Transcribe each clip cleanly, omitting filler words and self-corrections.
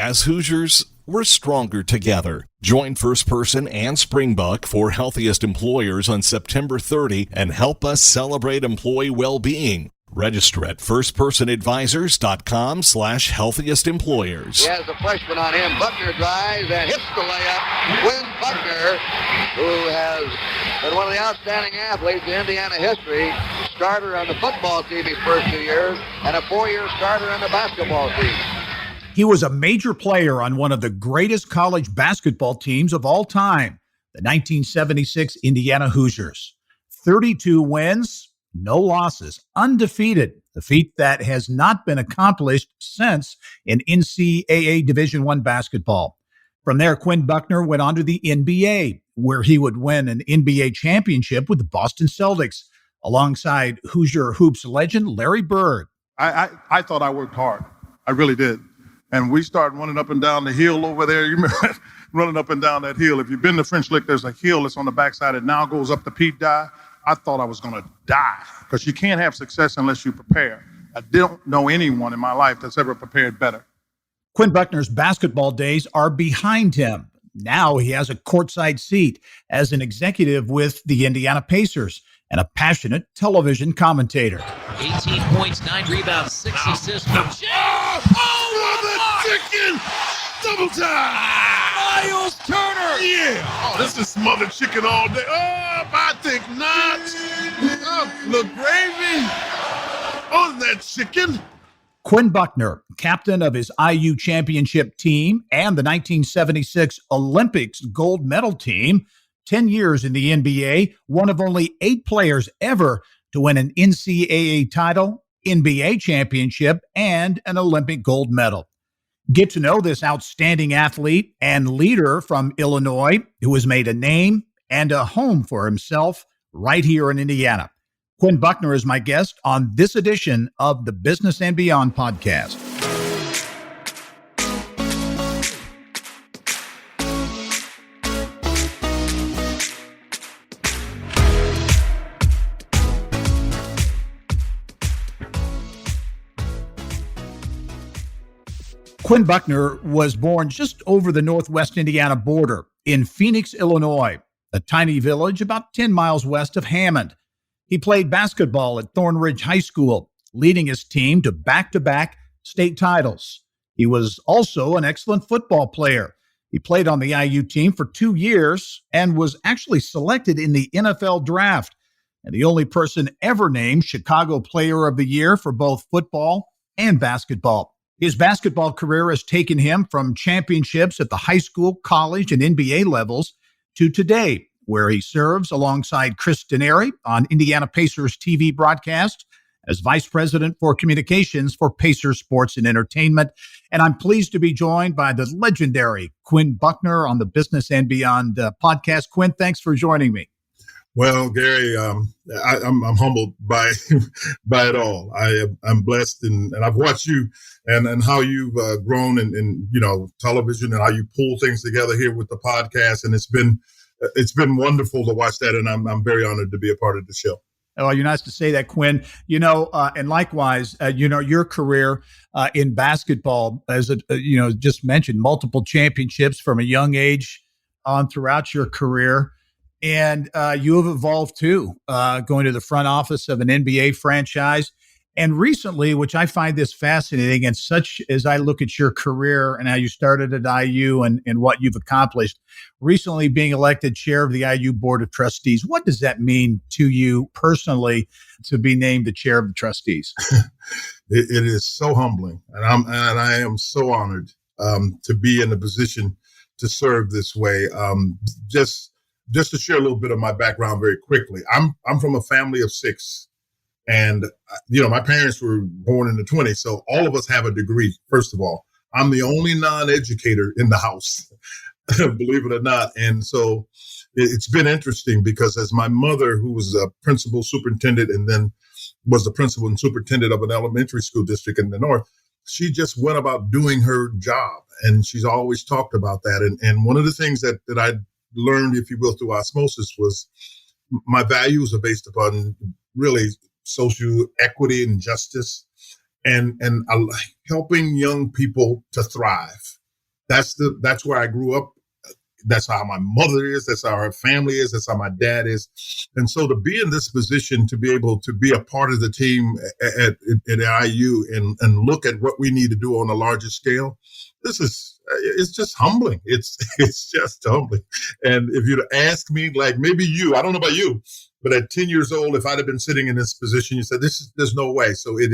As Hoosiers, we're stronger together. Join First Person and Springbuck for Healthiest Employers on September 30 and help us celebrate employee well-being. Register at firstpersonadvisors.com/healthiestemployers. He has a freshman on him. Buckner drives and hits the layup. Quinn Buckner, who has been one of the outstanding athletes in Indiana history, starter on the football team his first 2 years, and a 4-year starter on the basketball team. He was a major player on one of the greatest college basketball teams of all time, the 1976 Indiana Hoosiers. 32 wins, no losses, undefeated, a feat that has not been accomplished since in NCAA Division I basketball. From there, Quinn Buckner went on to the NBA, where he would win an NBA championship with the Boston Celtics, alongside Hoosier Hoops legend Larry Bird. I thought I worked hard. I really did. And we started running up and down the hill over there. You remember running up and down that hill. If you've been to French Lick, there's a hill that's on the backside. It now goes up to Pete Dye. I thought I was going to die because you can't have success unless you prepare. I don't know anyone in my life that's ever prepared better. Quinn Buckner's basketball days are behind him. Now he has a courtside seat as an executive with the Indiana Pacers and a passionate television commentator. 18 points, 9 rebounds, 6 assists for James. Chicken! Double time! Miles Turner! Yeah! Oh, this is smothered chicken all day. Oh, I think not. Oh, look, gravy. Oh, that chicken. Quinn Buckner, captain of his IU championship team and the 1976 Olympics gold medal team, 10 years in the NBA, one of only 8 players ever to win an NCAA title, NBA championship, and an Olympic gold medal. Get to know this outstanding athlete and leader from Illinois who has made a name and a home for himself right here in Indiana. Quinn Buckner is my guest on this edition of the Business and Beyond podcast. Quinn Buckner was born just over the northwest Indiana border in Phoenix, Illinois, a tiny village about 10 miles west of Hammond. He played basketball at Thornridge High School, leading his team to back-to-back state titles. He was also an excellent football player. He played on the IU team for 2 years and was actually selected in the NFL draft, and the only person ever named Chicago Player of the Year for both football and basketball. His basketball career has taken him from championships at the high school, college, and NBA levels to today, where he serves alongside Chris Denary on Indiana Pacers TV broadcast as Vice President for Communications for Pacers Sports and Entertainment. And I'm pleased to be joined by the legendary Quinn Buckner on the Business and Beyond podcast. Quinn, thanks for joining me. Well, Gary, I'm humbled by by it all. I'm blessed, and I've watched you and how you've grown in television and how you pull things together here with the podcast, and it's been wonderful to watch that, and I'm very honored to be a part of the show. Oh, you're nice to say that, Quinn. And likewise, your career in basketball, as just mentioned, multiple championships from a young age on throughout your career. And you have evolved too, going to the front office of an NBA franchise. And recently, which I find this fascinating, and such as I look at your career and how you started at IU and what you've accomplished, recently being elected chair of the IU Board of Trustees. What does that mean to you personally to be named the chair of the trustees? It is so humbling, and I am so honored to be in a position to serve this way. Just to share a little bit of my background very quickly, I'm from a family of 6. And, my parents were born in the 20s, so all of us have a degree, first of all. I'm the only non-educator in the house, believe it or not. And so it's been interesting because as my mother, who was a principal superintendent and then was the principal and superintendent of an elementary school district in the north, she just went about doing her job. And she's always talked about that. And one of the things that I learned, if you will, through osmosis was my values are based upon really social equity and justice and I like helping young people to thrive. That's where I grew up. That's how my mother is. That's how her family is. That's how my dad is. And so to be in this position, to be able to be a part of the team at IU and look at what we need to do on a larger scale, it's just humbling. It's just humbling. And if you'd ask me, like maybe you, I don't know about you, but at 10 years old, if I'd have been sitting in this position, you said, there's no way. So it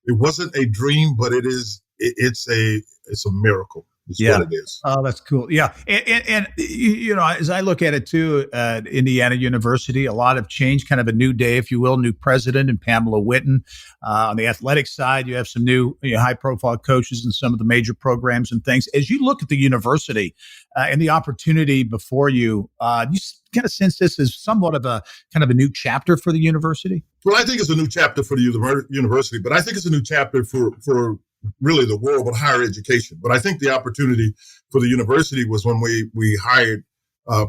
wasn't a dream, but it's a miracle. Is what it is. Oh, that's cool. Yeah. And, as I look at it too, Indiana University, a lot of change, kind of a new day, if you will, new president and Pamela Whitten. On the athletic side, you have some new high profile coaches in some of the major programs and things. As you look at the university and the opportunity before you, you kind of sense this as somewhat of a kind of a new chapter for the university? Well, I think it's a new chapter for the university, but I think it's a new chapter for really the world of higher education. But I think the opportunity for the university was when we hired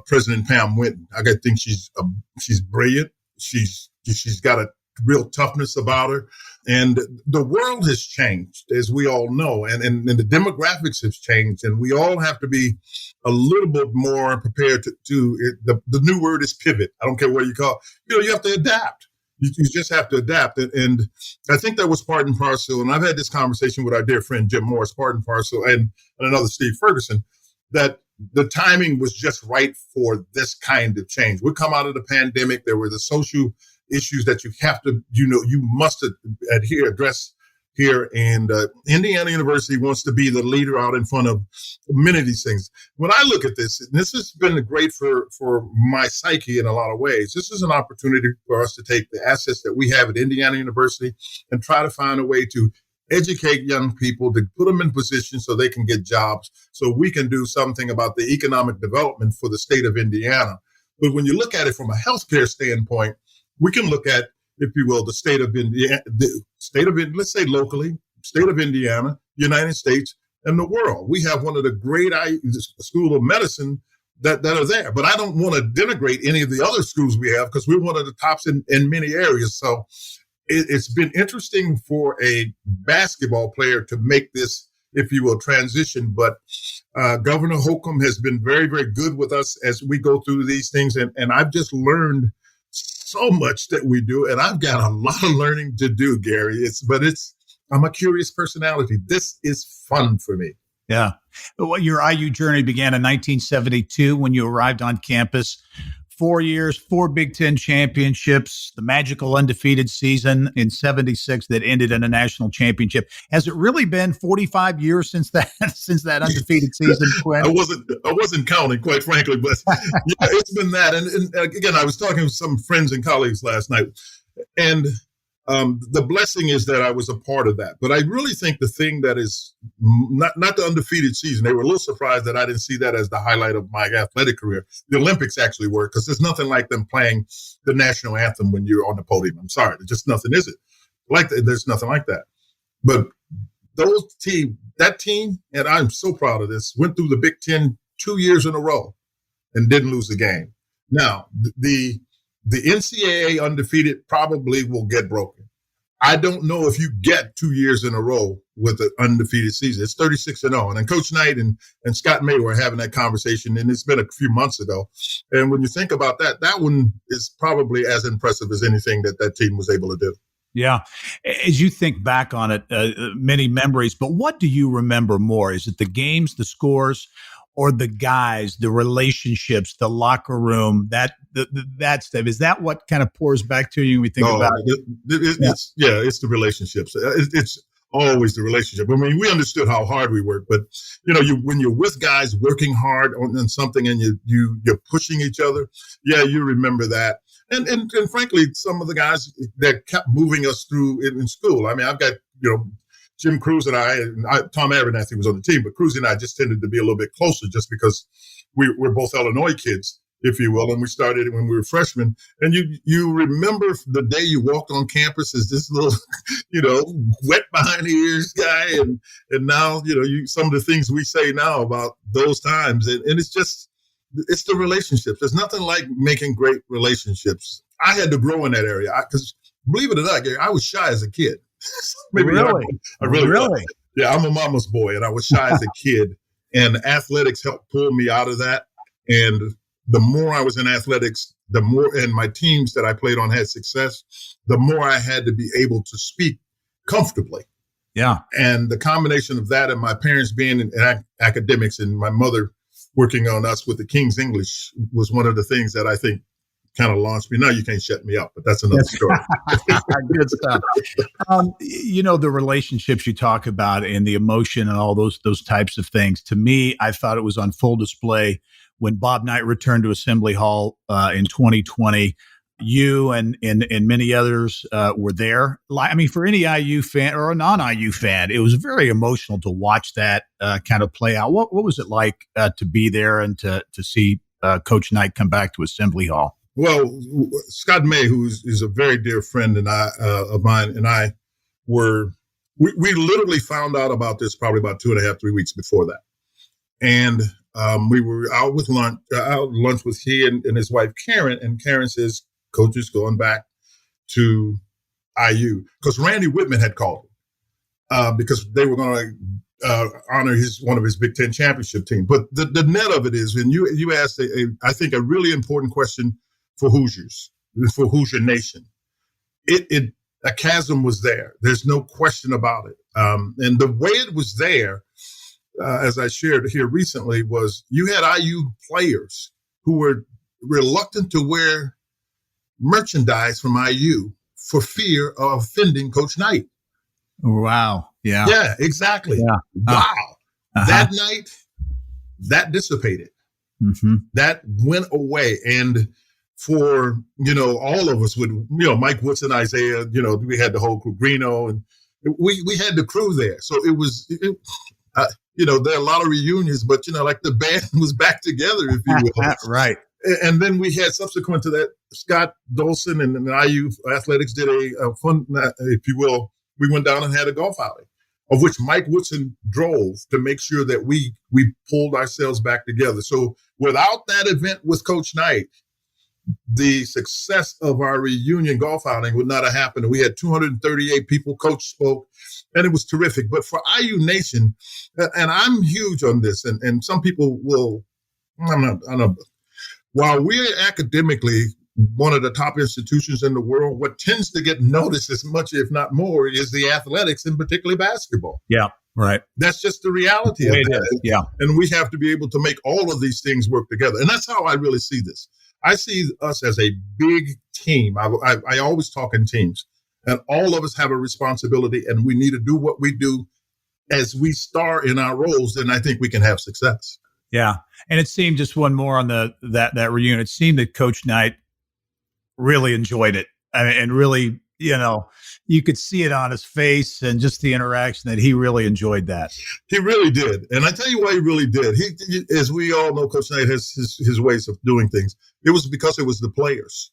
President Pam Whitten. I think she's brilliant. She's got a real toughness about her. And the world has changed, as we all know, and the demographics have changed. And we all have to be a little bit more prepared to the new word is pivot. I don't care what you call it. You have to adapt. You just have to adapt. And I think that was part and parcel. And I've had this conversation with our dear friend Jim Morris, part and parcel, and another Steve Ferguson, that the timing was just right for this kind of change. We come out of the pandemic. There were the social issues that you have to, you must address here. And Indiana University wants to be the leader out in front of many of these things. When I look at this, and this has been great for my psyche in a lot of ways. This is an opportunity for us to take the assets that we have at Indiana University and try to find a way to educate young people, to put them in positions so they can get jobs, so we can do something about the economic development for the state of Indiana. But when you look at it from a healthcare standpoint, we can look at, if you will, the state of Indiana, let's say locally, state of Indiana, United States, and the world. We have one of the great school of medicine that are there. But I don't want to denigrate any of the other schools we have, because we're one of the tops in many areas. So it's been interesting for a basketball player to make this, if you will, transition. But Governor Holcomb has been very, very good with us as we go through these things. And I've just learned so much that we do. And I've got a lot of learning to do, Gary. I'm a curious personality. This is fun for me. Yeah. Well, your IU journey began in 1972 when you arrived on campus. 4 years, 4 Big Ten championships, the magical undefeated season in 76 that ended in a national championship. Has it really been 45 years since that undefeated season, Quinn? I wasn't counting, quite frankly, but yeah, it's been that. And again, I was talking with some friends and colleagues last night, and the blessing is that I was a part of that. But I really think the thing that is not the undefeated season, they were a little surprised that I didn't see that as the highlight of my athletic career. The Olympics actually were, because there's nothing like them playing the national anthem when you're on the podium. I'm sorry, there's just nothing, is it? There's nothing like that. But that team, and I'm so proud of this, went through the Big Ten 2 years in a row and didn't lose the game. Now, the NCAA undefeated probably will get broken. I don't know if you get 2 years in a row with an undefeated season. It's 36-0. And then Coach Knight and Scott May were having that conversation, and it's been a few months ago. And when you think about that one is probably as impressive as anything that team was able to do. Yeah. As you think back on it, many memories, but what do you remember more? Is it the games, the scores, or the guys, the relationships, the locker room, that stuff? Is that what kind of pours back to you when we think about it? It's the relationships. It's always the relationship. I mean, we understood how hard we work, but when you're with guys working hard on something and you're pushing each other, you remember that. And frankly, some of the guys that kept moving us through in school. I mean, I've got Jim Cruz and I, Tom Abernathy was on the team, but Cruz and I just tended to be a little bit closer just because we're both Illinois kids, if you will, and we started when we were freshmen. And you remember the day you walked on campus as this little, wet behind the ears guy, and now some of the things we say now about those times, and it's the relationships. There's nothing like making great relationships. I had to grow in that area because, believe it or not, Gary, I was shy as a kid. Maybe really? I really? Yeah, I'm a mama's boy, and I was shy as a kid. And athletics helped pull me out of that. And the more I was in athletics, the more, and my teams that I played on had success, the more I had to be able to speak comfortably. Yeah. And the combination of that and my parents being in academics and my mother working on us with the King's English was one of the things that I think kind of launched me. Now you can't shut me up, but that's another story. Good stuff. The relationships you talk about and the emotion and all those types of things. To me, I thought it was on full display when Bob Knight returned to Assembly Hall in 2020. You and many others were there. I mean, for any IU fan or a non-IU fan, it was very emotional to watch that kind of play out. What was it like to be there and to see Coach Knight come back to Assembly Hall? Well, Scott May, who is a very dear friend of mine, and I we literally found out about this probably about 2.5, 3 weeks before that. And we were out with lunch with he and his wife, Karen. And Karen says, Coach is going back to IU because Randy Whitman had called him because they were going to honor one of his Big Ten championship team. But the net of it is, and you asked, I think, a really important question for Hoosiers, for Hoosier Nation. A chasm was there. There's no question about it. And the way it was there, as I shared here recently, was you had IU players who were reluctant to wear merchandise from IU for fear of offending Coach Knight. Wow. Yeah. Yeah, exactly. Yeah. Wow. That night, that dissipated. Mm-hmm. That went away. And for, all of us with, Mike Woodson, Isaiah, we had the whole crew, Greeno, and we had the crew there. So it was, there are a lot of reunions, but, like the band was back together, if you will. Right. And then we had subsequent to that, Scott Dolson and IU Athletics did a fun, if you will, we went down and had a golf outing, of which Mike Woodson drove to make sure that we pulled ourselves back together. So without that event with Coach Knight, the success of our reunion golf outing would not have happened. We had 238 people, Coach spoke, and it was terrific. But for IU Nation, and I'm huge on this, and some people will, I don't know, while we're academically one of the top institutions in the world, what tends to get noticed as much, if not more, is the athletics, and particularly basketball. Yeah, right. That's just the reality of it. Yeah. And we have to be able to make all of these things work together. And that's how I really see this. I see us as a big team. I always talk in teams, and all of us have a responsibility, and we need to do what we do as we star in our roles. Then I think we can have success. Yeah. And it seemed, just one more on that reunion, it seemed that Coach Knight really enjoyed it. And really, you could see it on his face and just the interaction that he really enjoyed that. He really did. And I tell you why he really did. He, as we all know, Coach Knight has his ways of doing things. It was because it was the players.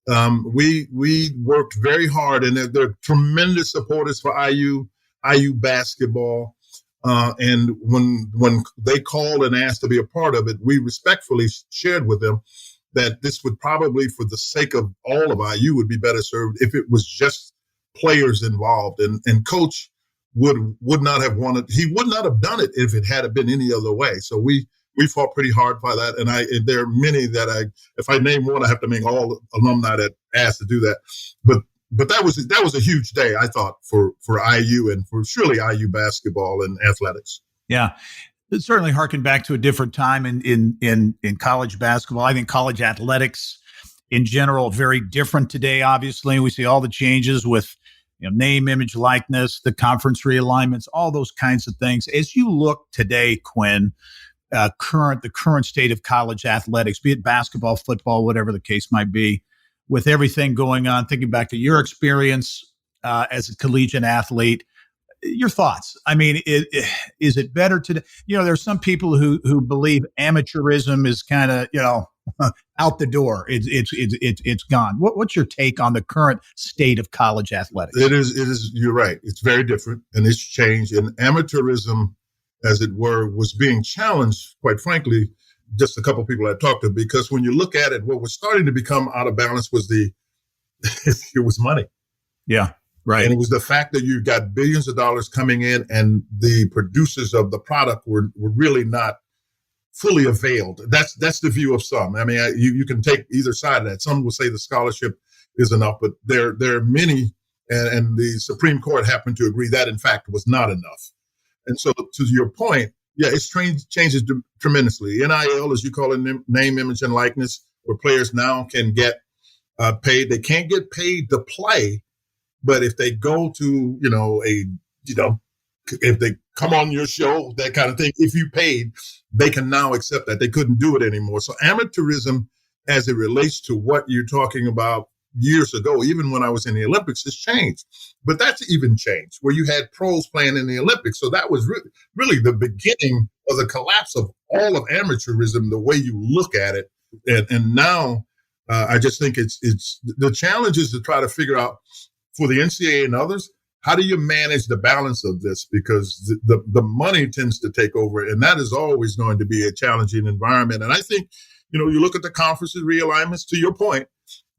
We worked very hard, and they're tremendous supporters for IU basketball. And when they called and asked to be a part of it, we respectfully shared with them that this would probably, for the sake of all of IU, would be better served if it was just players involved. And Coach would not have wanted, he would not have done it if it had been any other way. So we fought pretty hard for that. And there are many that if I name one, I have to name all alumni that asked to do that. But that was a huge day, I thought, for IU and for surely IU basketball and athletics. Yeah. It certainly harkened back to a different time in college basketball. I think college athletics in general, very different today, obviously. We see all the changes with name, image, likeness, the conference realignments, all those kinds of things. As you look today, Quinn, the current state of college athletics, be it basketball, football, whatever the case might be, with everything going on, thinking back to your experience as a collegiate athlete, your thoughts. I mean, is it better today? There's some people who believe amateurism is kind of, out the door. It's gone. What's your take on the current state of college athletics? It is. You're right. It's very different, and it's changed. And amateurism, as it were, was being challenged, quite frankly, just a couple of people I talked to, because when you look at it, what was starting to become out of balance was it was money. Yeah. Right. And it was the fact that you got billions of dollars coming in and the producers of the product were really not fully availed. That's the view of some. I mean, you can take either side of that. Some will say the scholarship is enough, but there are many, and the Supreme Court happened to agree that, in fact, was not enough. And so to your point, yeah, it's changes tremendously. NIL, as you call it, name, image, and likeness, where players now can get paid. They can't get paid to play, but if they go to, if they come on your show, that kind of thing, if you paid, they can now accept that. They couldn't do it anymore. So amateurism, as it relates to what you're talking about years ago, even when I was in the Olympics, has changed. But that's even changed, where you had pros playing in the Olympics. So that was really the beginning of the collapse of all of amateurism, the way you look at it. And now I just think it's the challenge is to try to figure out for the NCAA and others, how do you manage the balance of this? Because the money tends to take over, and that is always going to be a challenging environment. And I think, you look at the conferences realignments, to your point,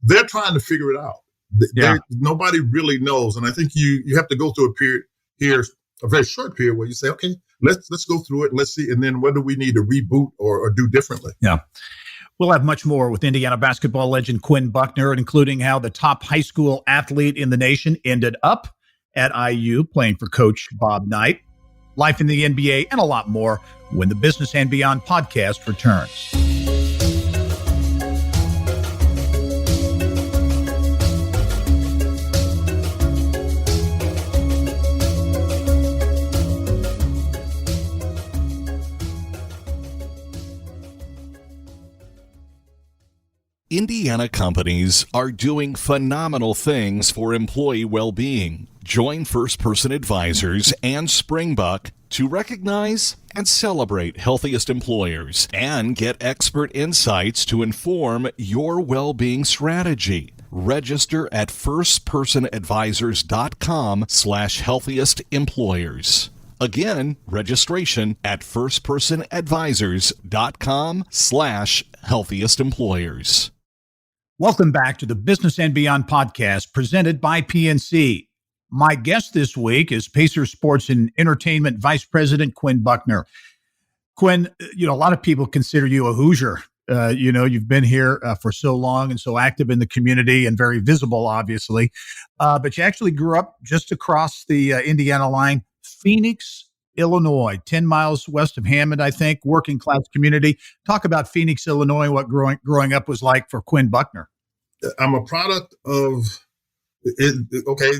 they're trying to figure it out. Nobody really knows. And I think you have to go through a period here, a very short period, where you say, okay, let's go through it. Let's see. And then what do we need to reboot or do differently? Yeah. We'll have much more with Indiana basketball legend Quinn Buckner, including how the top high school athlete in the nation ended up at IU playing for Coach Bob Knight, life in the NBA, and a lot more when the Business and Beyond podcast returns. Indiana companies are doing phenomenal things for employee well-being. Join First Person Advisors and Springbuck to recognize and celebrate healthiest employers and get expert insights to inform your well-being strategy. Register at firstpersonadvisors.com/healthiestemployers. Again, registration at firstpersonadvisors.com/healthiestemployers. Welcome back to the Business and Beyond podcast presented by PNC. My guest this week is Pacer Sports and Entertainment Vice President Quinn Buckner. Quinn, a lot of people consider you a Hoosier. You've been here for so long and so active in the community and very visible, obviously. But you actually grew up just across the Indiana line, Phoenix, Illinois, 10 miles west of Hammond, I think, working class community. Talk about Phoenix, Illinois, what growing up was like for Quinn Buckner. I'm a product of it. Okay,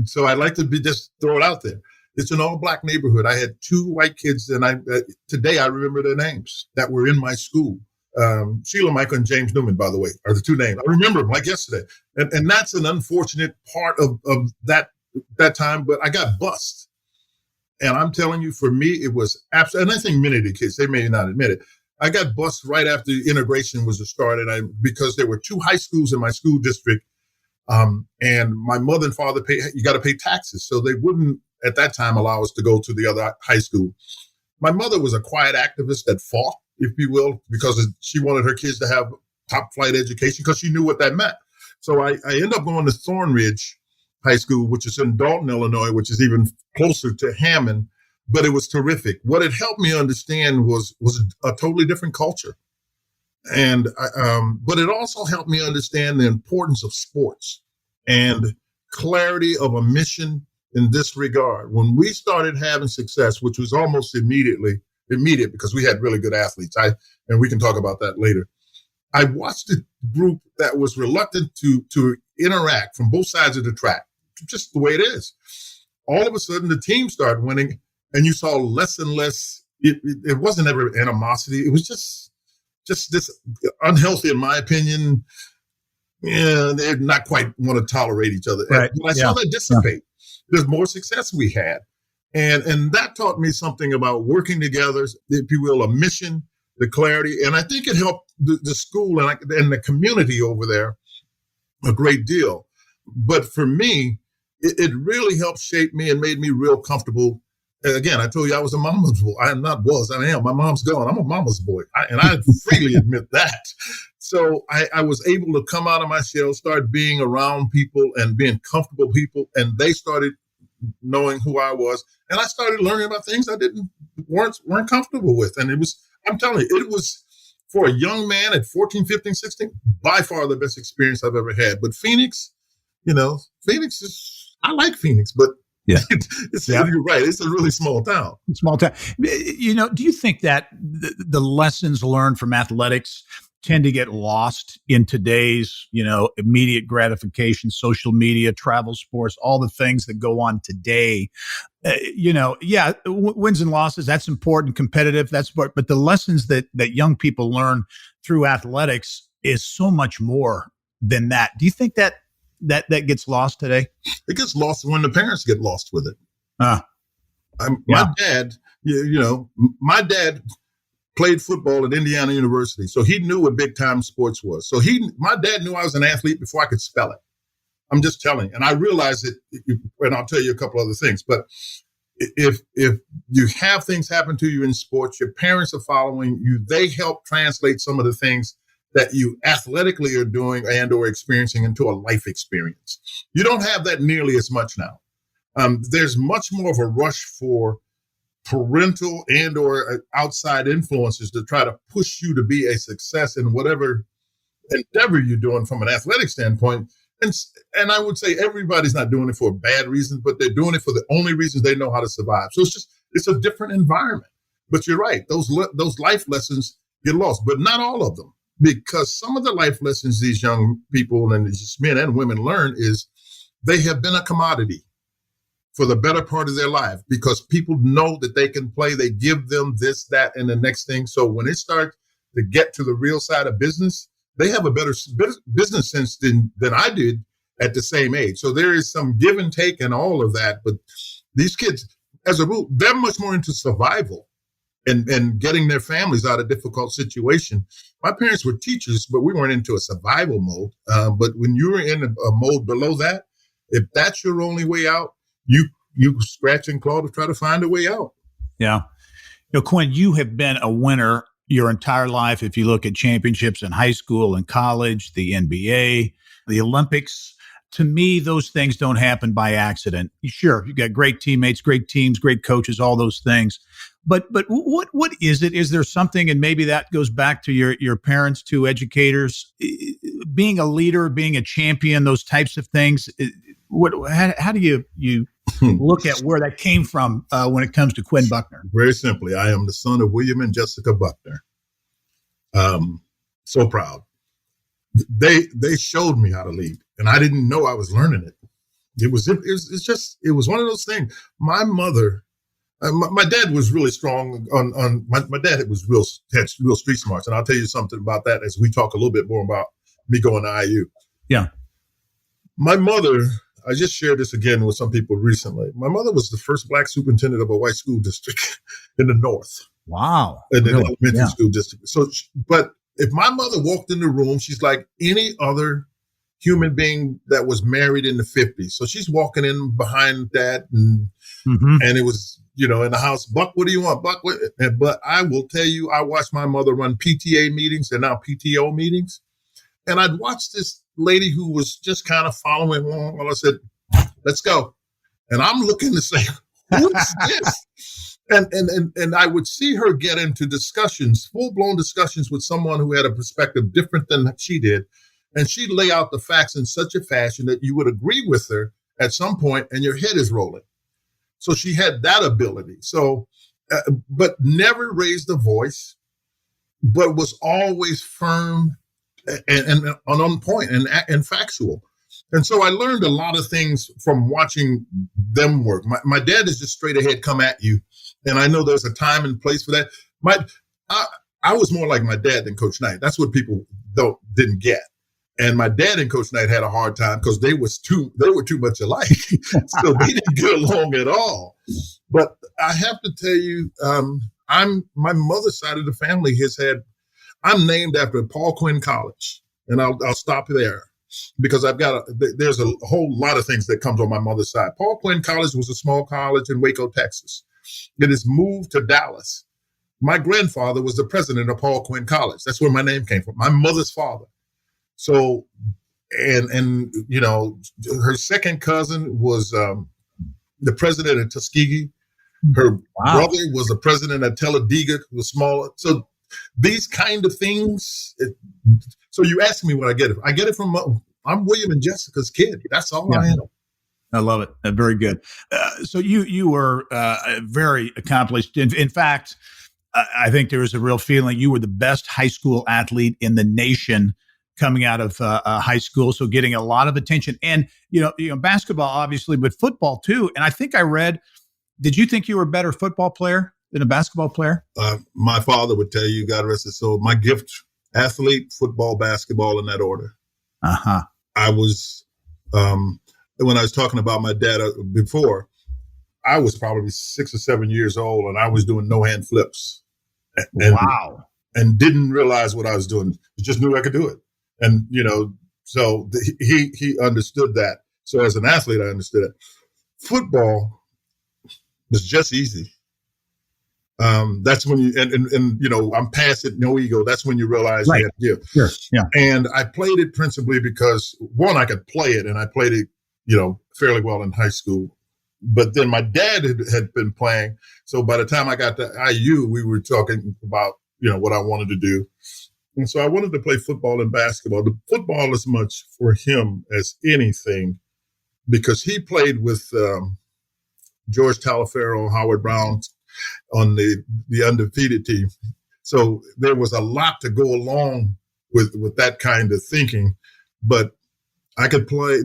so I'd like to just throw it out there. It's an all-black neighborhood. I had two white kids, and today I remember their names that were in my school. Sheila Michael and James Newman, by the way, are the two names. I remember them like yesterday. And that's an unfortunate part of that time, but I got bused. And I'm telling you, for me, it was absolutely, and I think many of the kids, they may not admit it, I got bused right after integration was started because there were two high schools in my school district. And my mother and father you got to pay taxes. So they wouldn't, at that time, allow us to go to the other high school. My mother was a quiet activist that fought, if you will, because she wanted her kids to have top flight education because she knew what that meant. So I ended up going to Thornridge High School, which is in Dalton, Illinois, which is even closer to Hammond, but it was terrific. What it helped me understand was a totally different culture. And but it also helped me understand the importance of sports and clarity of a mission in this regard. When we started having success, which was almost immediate because we had really good athletes, and we can talk about that later. I watched a group that was reluctant to interact from both sides of the track, just the way it is. All of a sudden, the team started winning, and you saw less and less. It wasn't ever animosity. It was just this unhealthy, in my opinion. Yeah, they not quite want to tolerate each other. Right. And I saw that dissipate. There's more success we had. And that taught me something about working together, if you will, a mission, the clarity. And I think it helped the school and the community over there a great deal. But for me, it really helped shape me and made me real comfortable again, I told you I was a mama's boy. I am. My mom's gone. I'm a mama's boy. And I freely admit that. So I was able to come out of my shell, start being around people and being comfortable people. And they started knowing who I was. And I started learning about things I weren't comfortable with. And I'm telling you, it was, for a young man at 14, 15, 16, by far the best experience I've ever had. But Phoenix, I like Phoenix, but yeah, you're right. It's a really small town. Small town. Do you think that the lessons learned from athletics tend to get lost in today's, immediate gratification, social media, travel, sports, all the things that go on today? Wins and losses, that's important, competitive, but the lessons that young people learn through athletics is so much more than that. Do you think that gets lost today? It gets lost when the parents get lost with it. My dad, my dad played football at Indiana University, so he knew what big time sports was. So my dad knew I was an athlete before I could spell it. I'm just telling you. And I realized it, and I'll tell you a couple other things, but if you have things happen to you in sports, your parents are following you, they help translate some of the things that you athletically are doing and or experiencing into a life experience. You don't have that nearly as much now. There's much more of a rush for parental and or outside influences to try to push you to be a success in whatever endeavor you're doing from an athletic standpoint. And I would say everybody's not doing it for bad reasons, but they're doing it for the only reasons they know how to survive. So it's a different environment. But you're right, those life lessons get lost, but not all of them, because some of the life lessons these young people and these men and women learn is they have been a commodity for the better part of their life, because people know that they can play. They give them this, that, and the next thing. So when it starts to get to the real side of business, they have a better business sense than I did at the same age. So there is some give and take and all of that. But these kids, as a rule, they're much more into survival and getting their families out of difficult situation. My parents were teachers, but we weren't into a survival mode. But when you were in a mode below that, if that's your only way out, you scratch and claw to try to find a way out. Yeah. Quinn, you have been a winner your entire life. If you look at championships in high school and college, the NBA, the Olympics, to me, those things don't happen by accident. Sure, you got great teammates, great teams, great coaches, all those things. But what is it? Is there something, and maybe that goes back to your parents, to educators, being a leader, being a champion, those types of things? How do you look at where that came from when it comes to Quinn Buckner? Very simply, I am the son of William and Jessica Buckner. So proud. They showed me how to lead, and I didn't know I was learning it. It was one of those things. My mother, my dad was really strong my dad had real street smarts, and I'll tell you something about that as we talk a little bit more about me going to IU. Yeah. My mother, I just shared this again with some people recently. My mother was the first Black superintendent of a white school district in the North. Wow. In the elementary school district. So, but if my mother walked in the room, she's like any other human being that was married in the 50s. So she's walking in behind that, and it was, in the house, Buck, what do you want? Buck, what? But I will tell you, I watched my mother run PTA meetings and now PTO meetings. And I'd watch this lady who was just kind of following along. Well, I said, let's go. And I'm looking to say, who is this? And I would see her get into discussions, full-blown discussions with someone who had a perspective different than she did. And she'd lay out the facts in such a fashion that you would agree with her at some point and your head is rolling. So she had that ability. So, but never raised a voice, but was always firm and on point and factual. And so I learned a lot of things from watching them work. My dad is just straight ahead, come at you. And I know there's a time and place for that. I was more like my dad than Coach Knight. That's what people didn't get. And my dad and Coach Knight had a hard time because they were too much alike. So they didn't get along at all. But I have to tell you, my mother's side of the family I'm named after Paul Quinn College. And I'll stop there because there's a whole lot of things that comes on my mother's side. Paul Quinn College was a small college in Waco, Texas. It is moved to Dallas. My grandfather was the president of Paul Quinn College. That's where my name came from. My mother's father. So, and you know, her second cousin was the president of Tuskegee. Her brother was the president of Talladega, who was smaller. So these kind of things. So you ask me what I get it. I get it from, I'm William and Jessica's kid. That's all I am. I love it. Very good. So you were very accomplished. In fact, I think there was a real feeling you were the best high school athlete in the nation coming out of high school. So getting a lot of attention, and you know, basketball obviously, but football too. And I think I read, did you think you were a better football player than a basketball player? My father would tell you, God rest his soul, my gift: athlete, football, basketball, in that order. I was, when I was talking about my dad before, I was probably 6 or 7 years old, and I was doing no hand flips. And didn't realize what I was doing. Just knew I could do it. And, you know, so he understood that. So as an athlete, I understood it. Football was just easy. That's when you, and you know, I'm past it, no ego. That's when you realize you have to give. Sure. Yeah. And I played it principally because, one, I could play it, and I played it, you know, fairly well in high school. But then my dad had been playing. So by the time I got to IU, we were talking about, you know, what I wanted to do. And so I wanted to play football and basketball. The football as much for him as anything, because he played with George Taliaferro, Howard Brown on the undefeated team. So there was a lot to go along with that kind of thinking. But I could play.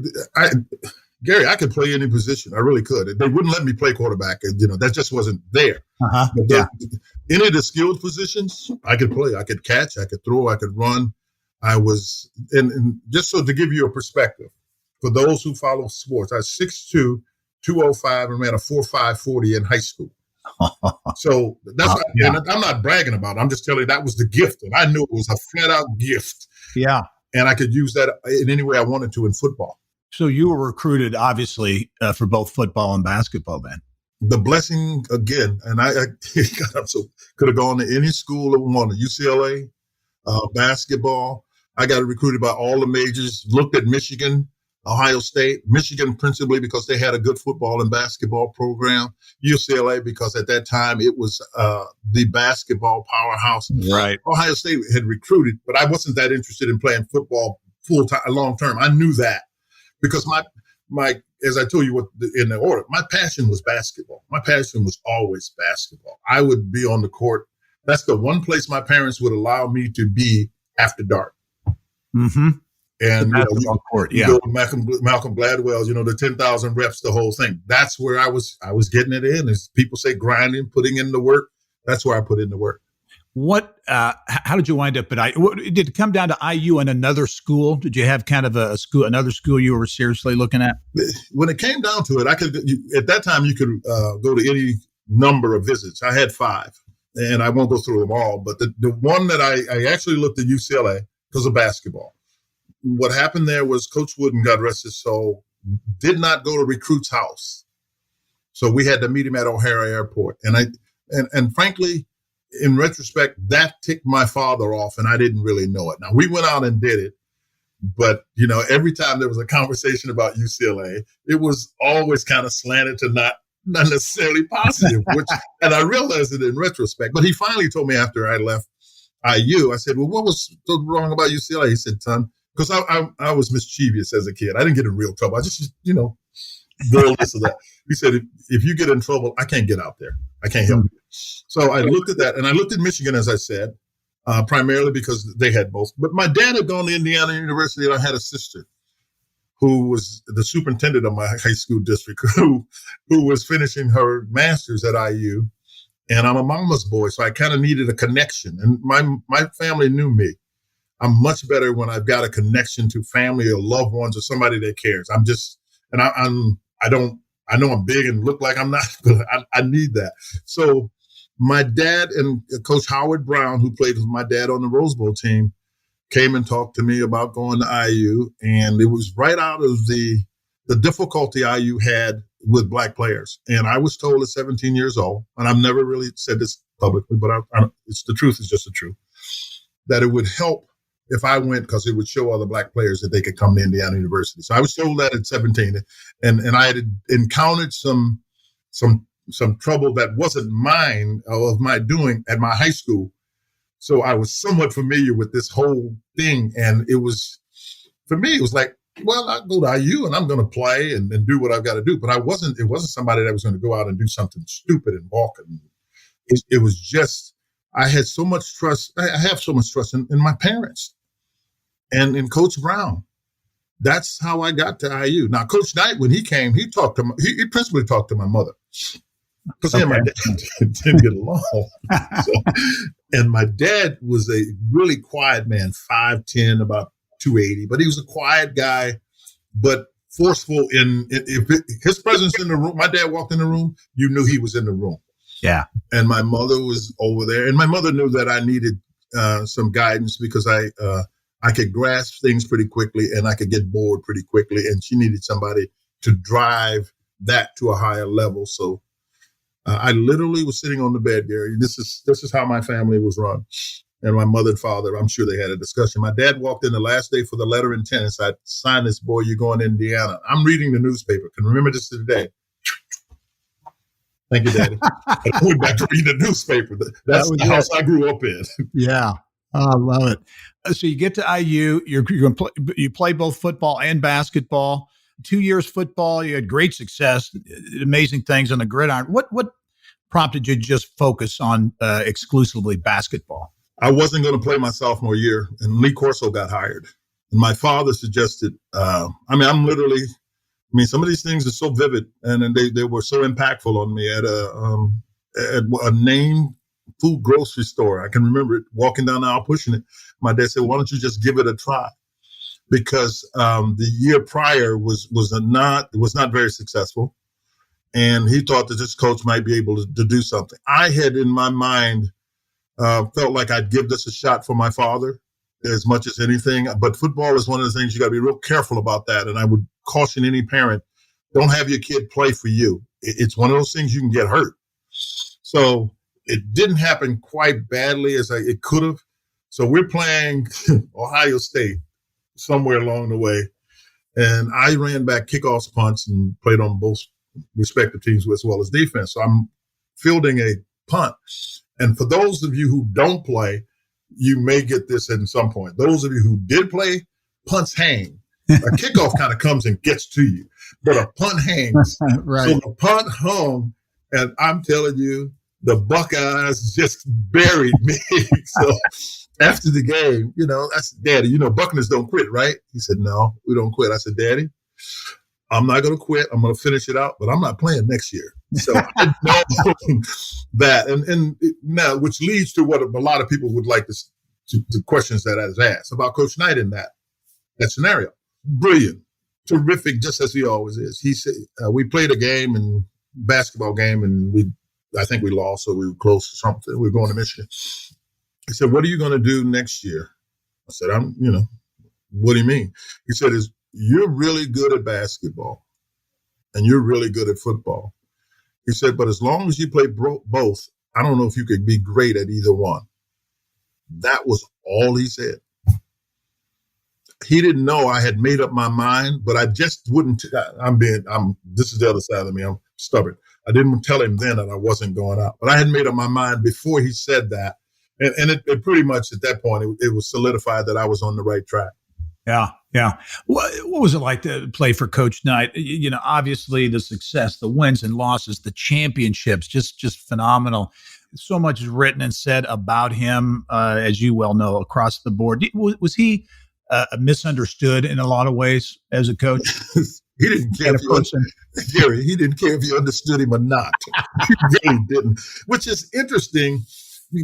Gary, I could play any position. I really could. They wouldn't let me play quarterback. You know, that just wasn't there. Any of the skilled positions, I could play. I could catch. I could throw. I could run. I was, and just so to give you a perspective, for those who follow sports, I was 6'2", 205, and ran a 4.5 40 in high school. So that's, and I'm not bragging about it. I'm just telling you that was the gift. And I knew it was a flat out gift. Yeah. And I could use that in any way I wanted to in football. So you were recruited, obviously, for both football and basketball then. The blessing again, and I could have gone to any school that wanted, UCLA, basketball. I got recruited by all the majors, looked at Michigan, Ohio State, Michigan principally because they had a good football and basketball program, UCLA because at that time it was the basketball powerhouse. Right. Ohio State had recruited, but I wasn't that interested in playing football full-time, long-term. I knew that. Because my, as I told you in the order, my passion was basketball. My passion was always basketball. I would be on the court. That's the one place my parents would allow me to be after dark. Mm-hmm. And you go to Malcolm Gladwell's, you know, the 10,000 reps, the whole thing. That's where I was getting it in. As people say, grinding, putting in the work. That's where I put in the work. What? How did you wind up at IU? Did it come down to IU and another school? Did you have kind of another school you were seriously looking at? When it came down to it, at that time you could go to any number of visits. I had 5, and I won't go through them all. But the one that I actually looked at UCLA because of basketball. What happened there was Coach Wooden, God rest his soul, did not go to recruit's house, so we had to meet him at O'Hare Airport. And frankly, in retrospect, that ticked my father off, and I didn't really know it. Now, we went out and did it, but, you know, every time there was a conversation about UCLA, it was always kind of slanted to not necessarily positive, and I realized it in retrospect. But he finally told me after I left IU, I said, well, what was so wrong about UCLA? He said, son, because I was mischievous as a kid. I didn't get in real trouble. I just, you know, this or that. He said, if you get in trouble, I can't get out there. I can't help you. So I looked at that, and I looked at Michigan, as I said, primarily because they had both. But my dad had gone to Indiana University, and I had a sister who was the superintendent of my high school district, who was finishing her master's at IU. And I'm a mama's boy, so I kind of needed a connection. And my family knew me. I'm much better when I've got a connection to family or loved ones or somebody that cares. I'm just, and I know I'm big and look like I'm not, but I need that. So my dad and Coach Howard Brown, who played with my dad on the Rose Bowl team, came and talked to me about going to IU. And it was right out of the difficulty IU had with black players. And I was told at 17 years old, and I've never really said this publicly, but it's the truth is just the truth, that it would help if I went, because it would show other black players that they could come to Indiana University. So I was told that at 17, and I had encountered some trouble that wasn't mine of my doing at my high school. So I was somewhat familiar with this whole thing, and it was, for me, it was like, well, I'll go to IU and I'm going to play and do what I've got to do. But it wasn't somebody that was going to go out and do something stupid and walk. And it was just, I had so much trust. I have so much trust in my parents and in Coach Brown. That's how I got to IU. Now, Coach Knight, when he came, he principally talked to my mother, because he and my dad didn't get along. And my dad was a really quiet man, 5'10", about 280, but he was a quiet guy, but forceful his presence in the room. My dad walked in the room, you knew he was in the room. Yeah. And my mother was over there, and my mother knew that I needed some guidance, because I could grasp things pretty quickly and I could get bored pretty quickly, and she needed somebody to drive that to a higher level. So I literally was sitting on the bed, Gary. This is how my family was run. And my mother and father, I'm sure they had a discussion. My dad walked in the last day for the letter in tennis. I signed this, boy, you're going to Indiana. I'm reading the newspaper. Can remember this to the day. Thank you, Daddy. I went back to read the newspaper. That's the house I grew up in. Yeah. I love it. So you get to IU, you play both football and basketball. 2 years football, you had great success, amazing things on the gridiron. What prompted you to just focus on exclusively basketball? I wasn't going to play my sophomore year, and Lee Corso got hired. And my father suggested, some of these things are so vivid, and they were so impactful on me at a name food grocery store. I can remember it, walking down the aisle, pushing it. My dad said, why don't you just give it a try? Because the year prior was not very successful. And he thought that this coach might be able to do something. I had in my mind felt like I'd give this a shot for my father as much as anything. But football is one of the things you got to be real careful about that. And I would caution any parent, don't have your kid play for you. It's one of those things you can get hurt. So it didn't happen quite badly as it could have. So we're playing Ohio State somewhere along the way. And I ran back kickoffs, punts, and played on both respective teams as well as defense. So I'm fielding a punt. And for those of you who don't play, you may get this at some point. Those of you who did play, punts hang. A kickoff kind of comes and gets to you, but a punt hangs. Right. So the punt hung, and I'm telling you, the Buckeyes just buried me. So after the game, I said, Daddy, Buckners don't quit, right? He said, no, we don't quit. I said, Daddy, I'm not going to quit. I'm going to finish it out, but I'm not playing next year. So I know that. And now, which leads to what a lot of people would like to questions that I was asked about Coach Knight in that scenario. Brilliant, terrific, just as he always is. He said, we played a basketball game, and I think we lost, so we were close to something. We were going to Michigan. He said, what are you going to do next year? I said, what do you mean? He said, you're really good at basketball and you're really good at football. He said, but as long as you play both, I don't know if you could be great at either one. That was all he said. He didn't know I had made up my mind, but I just wouldn't. This is the other side of me. I'm stubborn. I didn't tell him then that I wasn't going out, but I had made up my mind before he said that. And it pretty much at that point, it was solidified that I was on the right track. Yeah. Yeah. What was it like to play for Coach Knight? Obviously the success, the wins and losses, the championships, just phenomenal. So much is written and said about him, as you well know, across the board. Was he misunderstood in a lot of ways as a coach? He didn't care Gary, he didn't care if you understood him or not. He really didn't, which is interesting.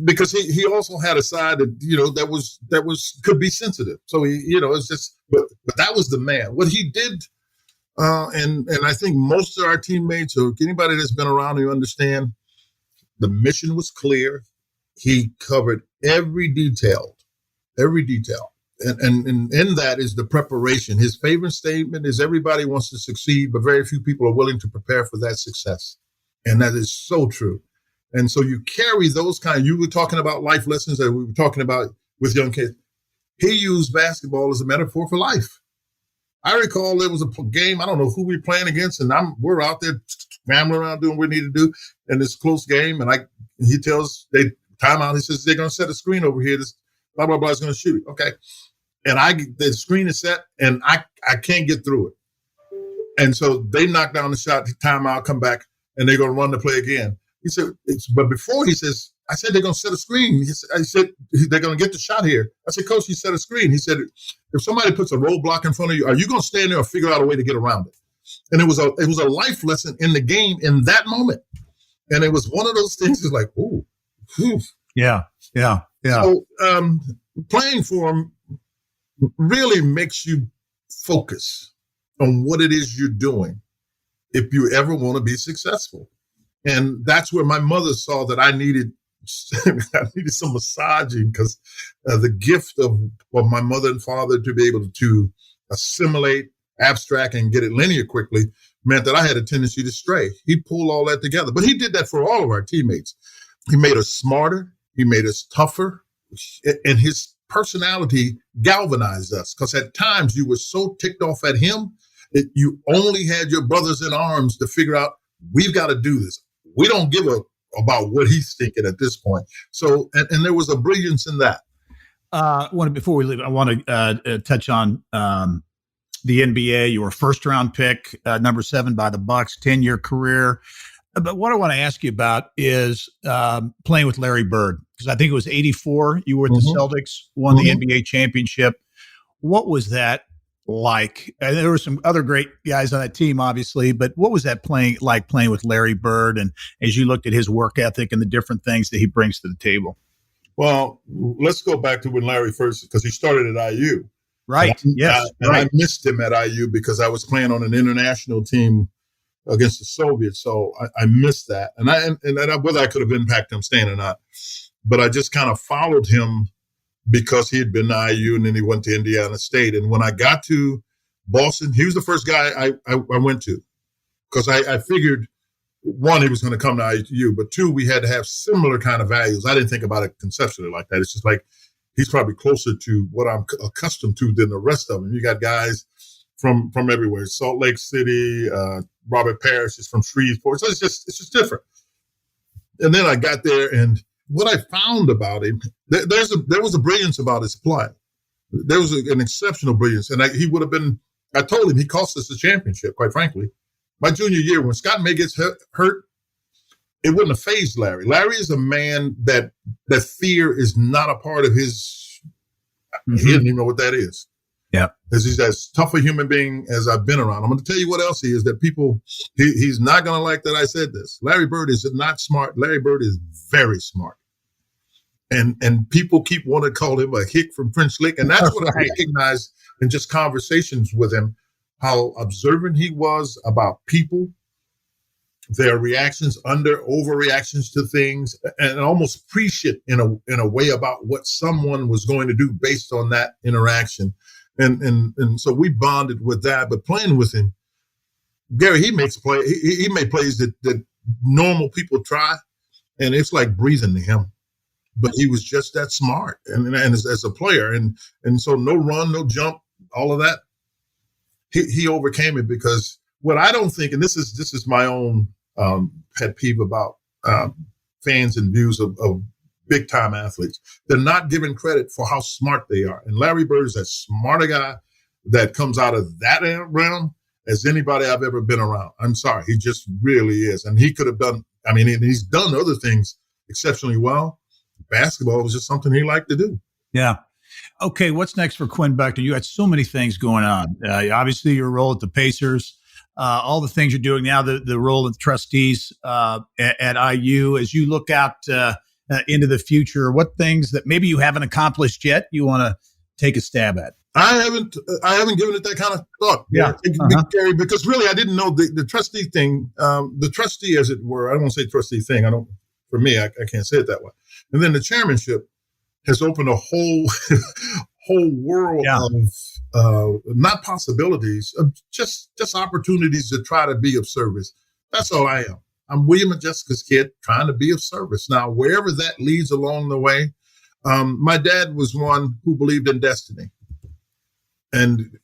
Because he also had a side that could be sensitive. So it's just, but that was the man. What he did, and I think most of our teammates or anybody that's been around, you understand, the mission was clear. He covered every detail. And in that is the preparation. His favorite statement is everybody wants to succeed, but very few people are willing to prepare for that success. And that is so true. And so you carry those you were talking about life lessons that we were talking about with young kids. He used basketball as a metaphor for life. I recall there was a game, I don't know who we were playing against, and we're out there scrambling around doing what we need to do in this close game. And he tells they timeout. He says, they're going to set a screen over here. This blah, blah, blah is going to shoot it. Okay. And the screen is set, and I can't get through it. And so they knock down the shot, timeout, come back, and they're going to run the play again. He said, but before he says, I said, they're going to set a screen. I said, they're going to get the shot here. I said, Coach, he set a screen. He said, if somebody puts a roadblock in front of you, are you going to stand there or figure out a way to get around it? And it was a life lesson in the game in that moment. And it was one of those things that's like, ooh. Yeah. So playing for him really makes you focus on what it is you're doing if you ever want to be successful. And that's where my mother saw that I needed some massaging, because the gift of my mother and father to be able to assimilate, abstract, and get it linear quickly meant that I had a tendency to stray. He pulled all that together. But he did that for all of our teammates. He made us smarter. He made us tougher. And his personality galvanized us, because at times you were so ticked off at him that you only had your brothers in arms to figure out, we've got to do this. We don't give about what he's thinking at this point. So, and there was a brilliance in that. Before we leave, I want to touch on the NBA. You were a first-round pick, number 7 by the Bucks, 10-year career. But what I want to ask you about is playing with Larry Bird, because I think it was 1984. You were at the Celtics, won the NBA championship. What was that like? And there were some other great guys on that team, obviously, but what was that playing with Larry Bird? And as you looked at his work ethic and the different things that he brings to the table. Well, let's go back to when Larry first, because he started at IU. Right. And I missed him at IU because I was playing on an international team against the Soviets. So I missed that. And whether I could have impacted him staying or not, but I just kind of followed him because he had been to IU and then he went to Indiana State. And when I got to Boston, he was the first guy I went to, because I figured, one, he was going to come to IU, but two, we had to have similar kind of values. I didn't think about it conceptually like that. It's just like, he's probably closer to what I'm accustomed to than the rest of them. You got guys from everywhere. Salt Lake City, Robert Parrish is from Shreveport. So it's just different. And then I got there, and what I found about him, there was a brilliance about his play. There was an exceptional brilliance. And he would have been, I told him, he cost us the championship, quite frankly. My junior year, when Scott May gets hurt, it wouldn't have fazed Larry. Larry is a man that fear is not a part of his, he didn't even know what that is. Yeah. Because he's as tough a human being as I've been around. I'm going to tell you what else he is that people, he's not going to like that I said this. Larry Bird is not smart. Larry Bird is very smart. And people keep wanting to call him a hick from French Lick. And that's what I recognized in just conversations with him, how observant he was about people, their reactions, overreactions to things, and almost prescient in a way about what someone was going to do based on that interaction. And so we bonded with that. But playing with him, Gary, he makes play. He made plays that normal people try, and it's like breathing to him. But he was just that smart, and as a player, and so no run, no jump, all of that. He overcame it, because what I don't think, and this is my own pet peeve about fans and views of big time athletes, they're not given credit for how smart they are. And Larry Bird is as smart a guy that comes out of that realm as anybody I've ever been around. I'm sorry, he just really is, and he could have done. I mean, he's done other things exceptionally well. Basketball was just something he liked to do. Yeah. Okay, what's next for Quinn Buckner? You had so many things going on. Obviously, your role at the Pacers, all the things you're doing now, the role of the Trustees at IU. As you look out into the future, what things that maybe you haven't accomplished yet you want to take a stab at? I haven't given it that kind of thought. Yeah. Gary, because really I didn't know the trustee thing, the trustee, as it were. I don't want to say trustee thing. For me, I can't say it that way. And then the chairmanship has opened a whole world Yeah. of not possibilities, of just opportunities to try to be of service. That's all I am. I'm William and Jessica's kid trying to be of service. Now, wherever that leads along the way, my dad was one who believed in destiny. And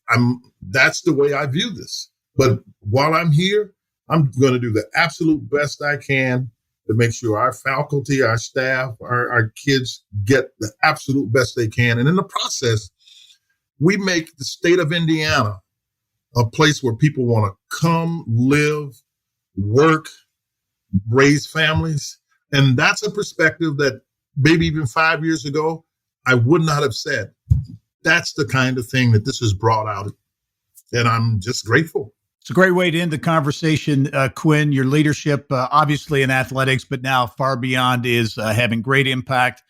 that's the way I view this. But while I'm here, I'm going to do the absolute best I can to make sure our faculty, our staff, our kids get the absolute best they can. And in the process, we make the state of Indiana a place where people want to come, live, work, raise families. And that's a perspective that maybe even 5 years ago, I would not have said. That's the kind of thing that this has brought out. And I'm just grateful. It's a great way to end the conversation, Quinn. Your leadership, obviously in athletics, but now far beyond, is having great impact,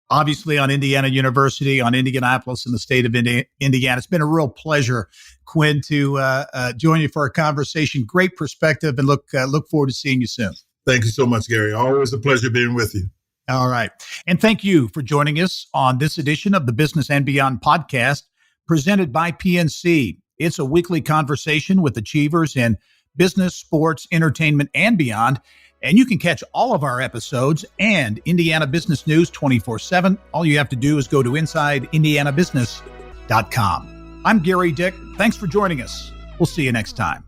obviously on Indiana University, on Indianapolis, and the state of Indiana. It's been a real pleasure, Quinn, to join you for our conversation. Great perspective, and look forward to seeing you soon. Thank you so much, Gary. Always a pleasure being with you. All right. And thank you for joining us on this edition of the Business and Beyond podcast, presented by PNC. It's a weekly conversation with achievers in business, sports, entertainment, and beyond. And you can catch all of our episodes and Indiana business news 24/7. All you have to do is go to InsideIndianaBusiness.com. I'm Gary Dick. Thanks for joining us. We'll see you next time.